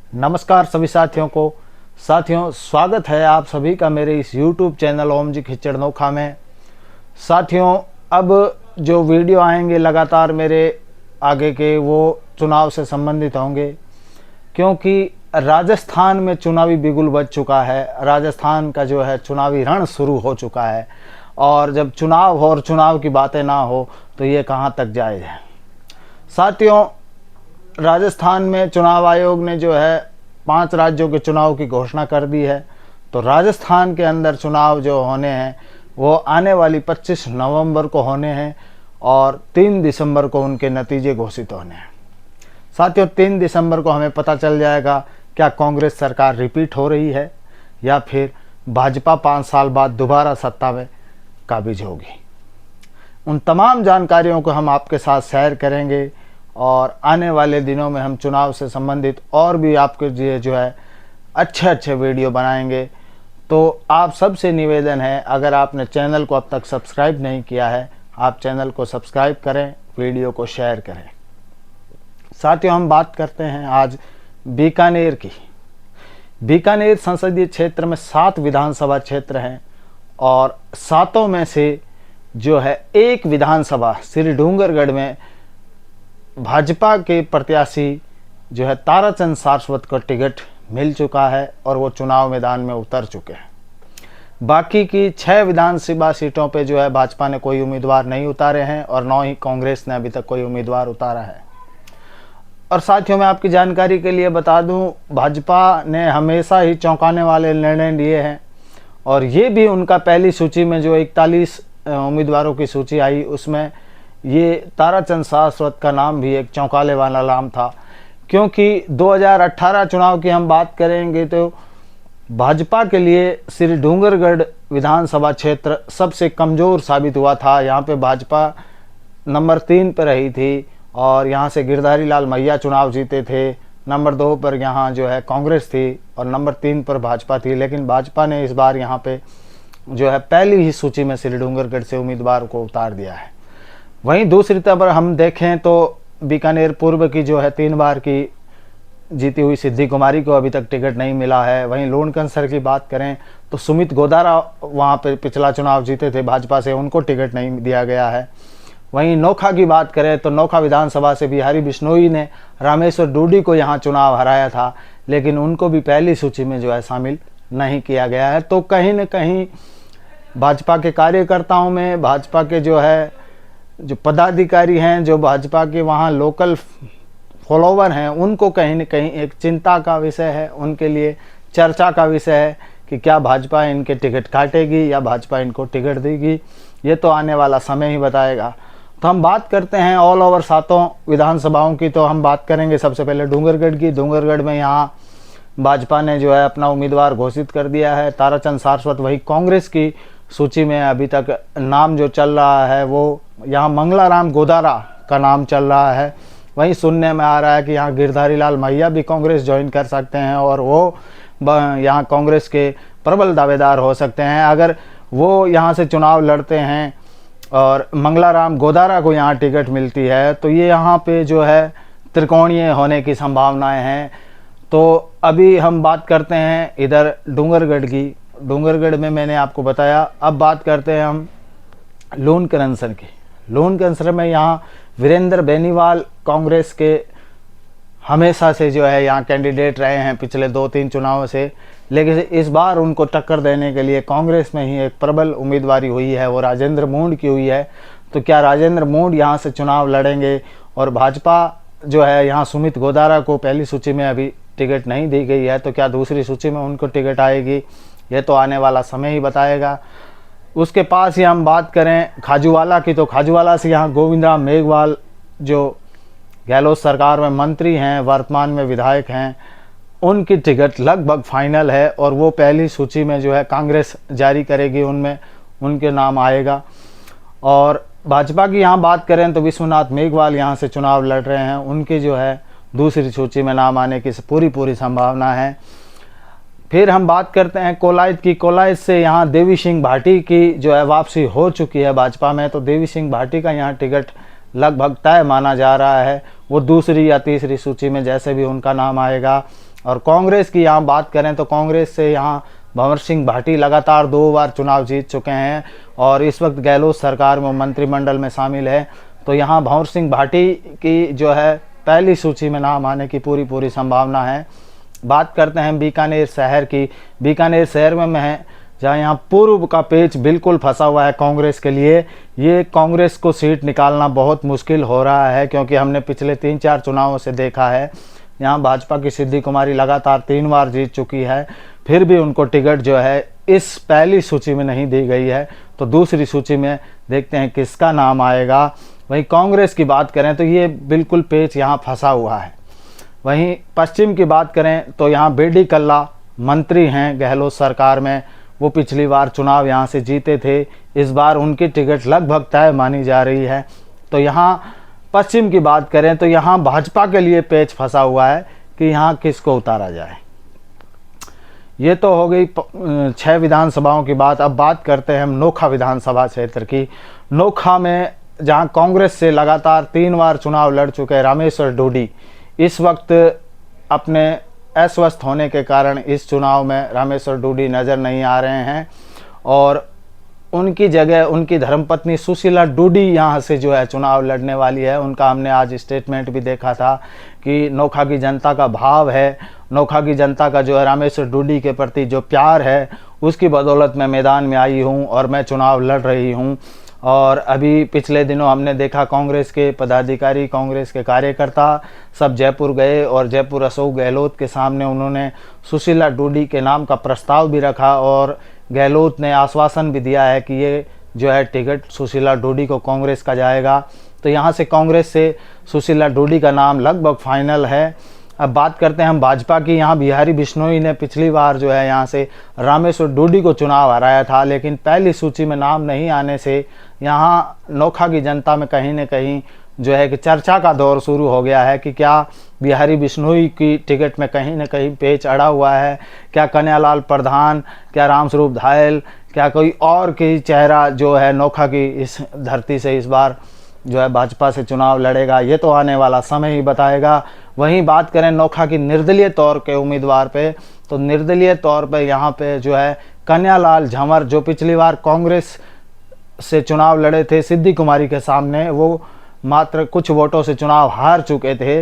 नमस्कार सभी साथियों स्वागत है आप सभी का मेरे इस YouTube चैनल ओम जी खिचड़ नोखा में। साथियों, अब जो वीडियो आएंगे लगातार मेरे आगे के वो चुनाव से संबंधित होंगे, क्योंकि राजस्थान में चुनावी बिगुल बज चुका है। राजस्थान का जो है चुनावी रण शुरू हो चुका है, और जब चुनाव हो और चुनाव की बातें ना हो तो ये कहाँ तक जायज़ है। साथियों, राजस्थान में चुनाव आयोग ने जो है 5 राज्यों के चुनाव की घोषणा कर दी है। तो राजस्थान के अंदर चुनाव जो होने हैं वो आने वाली 25 नवंबर को होने हैं और 3 दिसंबर को उनके नतीजे घोषित होने हैं। साथियों, 3 दिसंबर को हमें पता चल जाएगा क्या कांग्रेस सरकार रिपीट हो रही है या फिर भाजपा 5 साल बाद दोबारा सत्ता में काबिज होगी। उन तमाम जानकारियों को हम आपके साथ शेयर करेंगे और आने वाले दिनों में हम चुनाव से संबंधित और भी आपके लिए जो है अच्छे वीडियो बनाएंगे। तो आप सबसे निवेदन है, अगर आपने चैनल को अब तक सब्सक्राइब नहीं किया है, आप चैनल को सब्सक्राइब करें, वीडियो को शेयर करें। साथियों, हम बात करते हैं आज बीकानेर की। बीकानेर संसदीय क्षेत्र में 7 विधानसभा क्षेत्र हैं और 7 में से जो है एक विधानसभा श्री डूंगरगढ़ में भाजपा के प्रत्याशी जो है ताराचंद सारस्वत को टिकट मिल चुका है और वो चुनाव मैदान में उतर चुके हैं। बाकी की 6 विधानसभा सीटों पे जो है भाजपा ने कोई उम्मीदवार नहीं उतारे हैं और न ही कांग्रेस ने अभी तक कोई उम्मीदवार उतारा है। और साथियों, मैं आपकी जानकारी के लिए बता दूं, भाजपा ने हमेशा ही चौंकाने वाले निर्णय लिए हैं और ये भी उनका पहली सूची में जो 41 उम्मीदवारों की सूची आई उसमें ये ताराचंद सारस्वत का नाम भी एक चौंकाने वाला नाम था। क्योंकि 2018 चुनाव की हम बात करेंगे तो भाजपा के लिए श्री डूंगरगढ़ विधानसभा क्षेत्र सबसे कमज़ोर साबित हुआ था। यहाँ पे भाजपा नंबर 3 पर रही थी और यहाँ से गिरधारी लाल मैया चुनाव जीते थे। नंबर 2 पर यहाँ जो है कांग्रेस थी और नंबर 3 पर भाजपा थी, लेकिन भाजपा ने इस बार यहाँ पे जो है पहली ही सूची में श्री डूंगरगढ़ से उम्मीदवार को उतार दिया है। वहीं दूसरी तरफ हम देखें तो बीकानेर पूर्व की जो है 3 बार की जीती हुई सिद्धि कुमारी को अभी तक टिकट नहीं मिला है। वहीं लोनकंसर की बात करें तो सुमित गोदारा वहां पे पिछला चुनाव जीते थे भाजपा से, उनको टिकट नहीं दिया गया है। वहीं नोखा की बात करें तो नोखा विधानसभा से बिहारी बिश्नोई ने रामेश्वर डूडी को यहाँ चुनाव हराया था, लेकिन उनको भी पहली सूची में जो है शामिल नहीं किया गया है। तो कहीं न कहीं भाजपा के कार्यकर्ताओं में, भाजपा के जो पदाधिकारी हैं, जो भाजपा के वहाँ लोकल फॉलोवर हैं, उनको कहीं न कहीं एक चिंता का विषय है, उनके लिए चर्चा का विषय है कि क्या भाजपा इनके टिकट काटेगी या भाजपा इनको टिकट देगी। ये तो आने वाला समय ही बताएगा। तो हम बात करते हैं ऑल ओवर 7 विधानसभाओं की। तो हम बात करेंगे सबसे पहले डूंगरगढ़ की। डूंगरगढ़ में यहाँ भाजपा ने जो है अपना उम्मीदवार घोषित कर दिया है, ताराचंद सारस्वत। वही कांग्रेस की सूची में अभी तक नाम जो चल रहा है वो यहाँ मंगलाराम गोदारा का नाम चल रहा है। वहीं सुनने में आ रहा है कि यहाँ गिरधारी लाल मैया भी कांग्रेस ज्वाइन कर सकते हैं और वो यहाँ कांग्रेस के प्रबल दावेदार हो सकते हैं। अगर वो यहाँ से चुनाव लड़ते हैं और मंगलाराम गोदारा को यहाँ टिकट मिलती है तो ये यहाँ पे जो है त्रिकोणीय होने की संभावनाएं हैं। तो अभी हम बात करते हैं इधर डूंगरगढ़ की। डूंगरगढ़ में मैंने आपको बताया। अब बात करते हैं हम लोनकंसर की। लोनकंसर में यहाँ वीरेंद्र बेनीवाल कांग्रेस के हमेशा से जो है यहाँ कैंडिडेट रहे हैं पिछले 2-3 चुनावों से, लेकिन इस बार उनको टक्कर देने के लिए कांग्रेस में ही एक प्रबल उम्मीदवारी हुई है, वो राजेंद्र मूंड की हुई है। तो क्या राजेंद्र मूंड यहाँ से चुनाव लड़ेंगे? और भाजपा जो है यहाँ सुमित गोदारा को पहली सूची में अभी टिकट नहीं दी गई है, तो क्या दूसरी सूची में उनको टिकट आएगी? ये तो आने वाला समय ही बताएगा। उसके पास ही हम बात करें खाजूवाला की, तो खाजूवाला से यहाँ गोविंदराम मेघवाल जो गहलोत सरकार में मंत्री हैं, वर्तमान में विधायक हैं, उनकी टिकट लगभग फाइनल है और वो पहली सूची में जो है कांग्रेस जारी करेगी, उनमें उनके नाम आएगा। और भाजपा की यहाँ बात करें तो विश्वनाथ मेघवाल यहाँ से चुनाव लड़ रहे हैं, उनकी जो है दूसरी सूची में नाम आने की पूरी संभावना है। फिर हम बात करते हैं कोलायत की। कोलायत से यहाँ देवी सिंह भाटी की जो है वापसी हो चुकी है भाजपा में, तो देवी सिंह भाटी का यहाँ टिकट लगभग तय माना जा रहा है। वो दूसरी या तीसरी सूची में जैसे भी उनका नाम आएगा और कांग्रेस की यहाँ बात करें तो कांग्रेस से यहाँ भंवर सिंह भाटी लगातार 2 बार चुनाव जीत चुके हैं और इस वक्त गहलोत सरकार में मंत्रिमंडल में शामिल है। तो यहाँ भंवर सिंह भाटी की जो है पहली सूची में नाम आने की पूरी संभावना है। बात करते हैं बीकानेर शहर की। बीकानेर शहर में मैं है जहाँ यहाँ पूर्व का पेच बिल्कुल फंसा हुआ है कांग्रेस के लिए। ये कांग्रेस को सीट निकालना बहुत मुश्किल हो रहा है, क्योंकि हमने पिछले 3-4 चुनावों से देखा है यहाँ भाजपा की सिद्धि कुमारी लगातार 3 बार जीत चुकी है, फिर भी उनको टिकट जो है इस पहली सूची में नहीं दी गई है। तो दूसरी सूची में देखते हैं किसका नाम आएगा। वहीं कांग्रेस की बात करें तो ये बिल्कुल पेच यहाँ फंसा हुआ है। वहीं पश्चिम की बात करें तो यहाँ बेडी कल्ला मंत्री हैं गहलोत सरकार में, वो पिछली बार चुनाव यहाँ से जीते थे, इस बार उनकी टिकट लगभग तय मानी जा रही है। तो यहाँ पश्चिम की बात करें तो यहाँ भाजपा के लिए पेच फंसा हुआ है कि यहाँ किसको उतारा जाए। ये तो हो गई 6 विधानसभाओं की बात। अब बात करते हैं हम नोखा विधानसभा क्षेत्र की। नोखा में जहाँ कांग्रेस से लगातार 3 बार चुनाव लड़ चुके रामेश्वर डूडी, इस वक्त अपने अस्वस्थ होने के कारण इस चुनाव में रामेश्वर डूडी नज़र नहीं आ रहे हैं और उनकी जगह उनकी धर्मपत्नी सुशीला डूडी यहाँ से जो है चुनाव लड़ने वाली है। उनका हमने आज स्टेटमेंट भी देखा था कि नोखा की जनता का भाव है, नोखा की जनता का जो है रामेश्वर डूडी के प्रति जो प्यार है, उसकी बदौलत मैं मैदान में आई हूँ और मैं चुनाव लड़ रही हूँ। और अभी पिछले दिनों हमने देखा कांग्रेस के पदाधिकारी, कांग्रेस के कार्यकर्ता सब जयपुर गए और जयपुर अशोक गहलोत के सामने उन्होंने सुशीला डूडी के नाम का प्रस्ताव भी रखा और गहलोत ने आश्वासन भी दिया है कि ये जो है टिकट सुशीला डूडी को कांग्रेस का जाएगा। तो यहाँ से कांग्रेस से सुशीला डूडी का नाम लगभग फाइनल है। अब बात करते हैं हम भाजपा की। यहाँ बिहारी बिश्नोई ने पिछली बार जो है यहाँ से रामेश्वर डूडी को चुनाव हराया था, लेकिन पहली सूची में नाम नहीं आने से यहाँ नोखा की जनता में कहीं न कहीं जो है कि चर्चा का दौर शुरू हो गया है कि क्या बिहारी बिश्नोई की टिकट में कहीं न कहीं पेच अड़ा हुआ है, क्या कन्हैयालाल प्रधान, क्या रामस्वरूप धायल, क्या कोई और की चेहरा जो है नोखा की इस धरती से इस बार जो है भाजपा से चुनाव लड़ेगा। ये तो आने वाला समय ही बताएगा। वहीं बात करें नोखा की निर्दलीय तौर के उम्मीदवार पे, तो निर्दलीय तौर पे यहाँ पे जो है कन्हैयालाल झंवर, जो पिछली बार कांग्रेस से चुनाव लड़े थे सिद्धि कुमारी के सामने, वो मात्र कुछ वोटों से चुनाव हार चुके थे।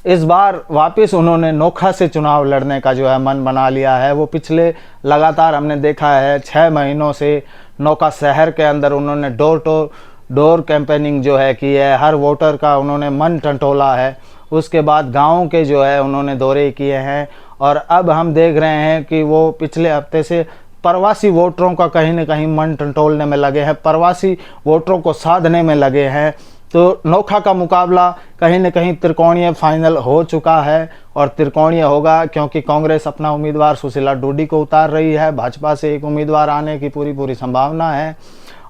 इस बार वापस उन्होंने नोखा से चुनाव लड़ने का जो है मन बना लिया है। वो पिछले लगातार हमने देखा है 6 महीनों से नोखा शहर के अंदर उन्होंने डोर टू डोर कैंपेनिंग जो है की है, हर वोटर का उन्होंने मन टंटोला है। उसके बाद गाँव के जो है उन्होंने दौरे किए हैं और अब हम देख रहे हैं कि वो पिछले हफ्ते से प्रवासी वोटरों का कहीं न कहीं मन टंटोलने में लगे हैं, प्रवासी वोटरों को साधने में लगे हैं। तो नोखा का मुकाबला कहीं न कहीं त्रिकोणीय फाइनल हो चुका है और त्रिकोणीय होगा, क्योंकि कांग्रेस अपना उम्मीदवार सुशीला डूडी को उतार रही है, भाजपा से एक उम्मीदवार आने की पूरी संभावना है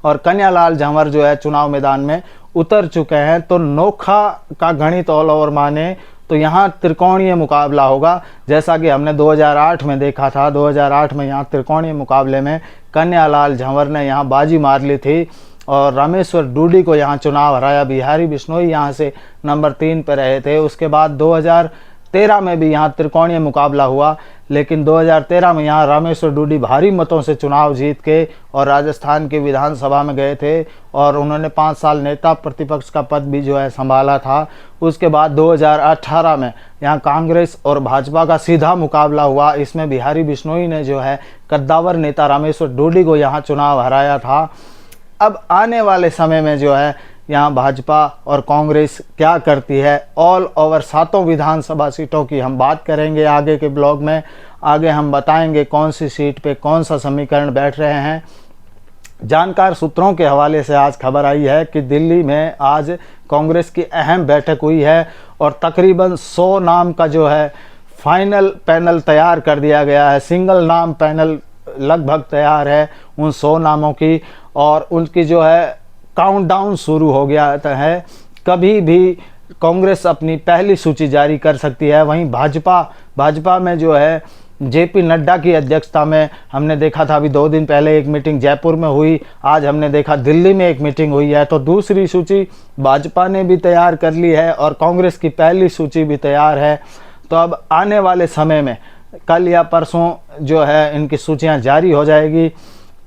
और कन्हैयालाल झंवर जो है चुनाव मैदान में उतर चुके हैं। तो नोखा का गणित ऑल ओवर माने तो यहाँ त्रिकोणीय मुकाबला होगा, जैसा कि हमने 2008 में देखा था। 2008 में यहाँ त्रिकोणीय मुकाबले में कन्हैयालाल झंवर ने यहाँ बाजी मार ली थी और रामेश्वर डूडी को यहाँ चुनाव हराया। बिहारी बिश्नोई यहाँ से नंबर 3 पर रहे थे। उसके बाद 2013 में भी यहाँ त्रिकोणीय मुकाबला हुआ, लेकिन 2013 में यहाँ रामेश्वर डूडी भारी मतों से चुनाव जीत के और राजस्थान की विधानसभा में गए थे और उन्होंने 5 साल नेता प्रतिपक्ष का पद भी जो है संभाला था। उसके बाद 2018 में यहाँ कांग्रेस और भाजपा का सीधा मुकाबला हुआ। इसमें बिहारी बिश्नोई ने जो है कद्दावर नेता रामेश्वर डूडी को यहाँ चुनाव हराया था। अब आने वाले समय में जो है यहाँ भाजपा और कांग्रेस क्या करती है, ऑल ओवर 7 विधानसभा सीटों की हम बात करेंगे आगे के ब्लॉग में। आगे हम बताएंगे कौन सी सीट पे कौन सा समीकरण बैठ रहे हैं। जानकार सूत्रों के हवाले से आज खबर आई है कि दिल्ली में आज कांग्रेस की अहम बैठक हुई है और तकरीबन 100 नाम का जो है फाइनल पैनल तैयार कर दिया गया है। सिंगल नाम पैनल लगभग तैयार है उन 100 नामों की और उनकी जो है काउंटडाउन शुरू हो गया है। कभी भी कांग्रेस अपनी पहली सूची जारी कर सकती है। वहीं भाजपा में जो है जेपी नड्डा की अध्यक्षता में हमने देखा था, अभी 2 दिन पहले एक मीटिंग जयपुर में हुई, आज हमने देखा दिल्ली में एक मीटिंग हुई है। तो दूसरी सूची भाजपा ने भी तैयार कर ली है और कांग्रेस की पहली सूची भी तैयार है। तो अब आने वाले समय में कल या परसों जो है इनकी सूचियां जारी हो जाएगी।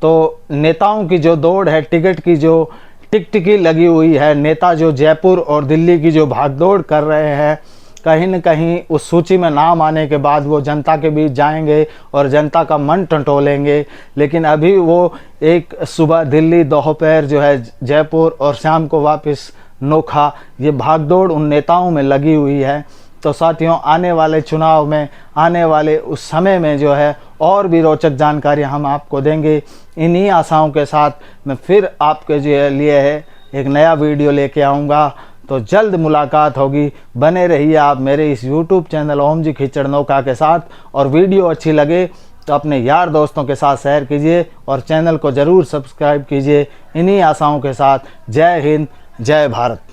तो नेताओं की जो दौड़ है, टिकट की जो टिकटिकी लगी हुई है, नेता जो जयपुर और दिल्ली की जो भागदौड़ कर रहे हैं, कहीं न कहीं उस सूची में नाम आने के बाद वो जनता के बीच जाएंगे और जनता का मन टटोलेंगे। लेकिन अभी वो एक सुबह दिल्ली, दोपहर जो है जयपुर और शाम को वापस नोखा, ये भागदौड़ उन नेताओं में लगी हुई है। तो साथियों, आने वाले चुनाव में, आने वाले उस समय में जो है और भी रोचक जानकारी हम आपको देंगे। इन्हीं आशाओं के साथ मैं फिर आपके लिए है एक नया वीडियो लेके आऊँगा। तो जल्द मुलाकात होगी। बने रहिए आप मेरे इस YouTube चैनल ओम जी खिचड़ नौका के साथ। और वीडियो अच्छी लगे तो अपने यार दोस्तों के साथ शेयर कीजिए और चैनल को ज़रूर सब्सक्राइब कीजिए। इन्हीं आशाओं के साथ जय हिंद, जय भारत।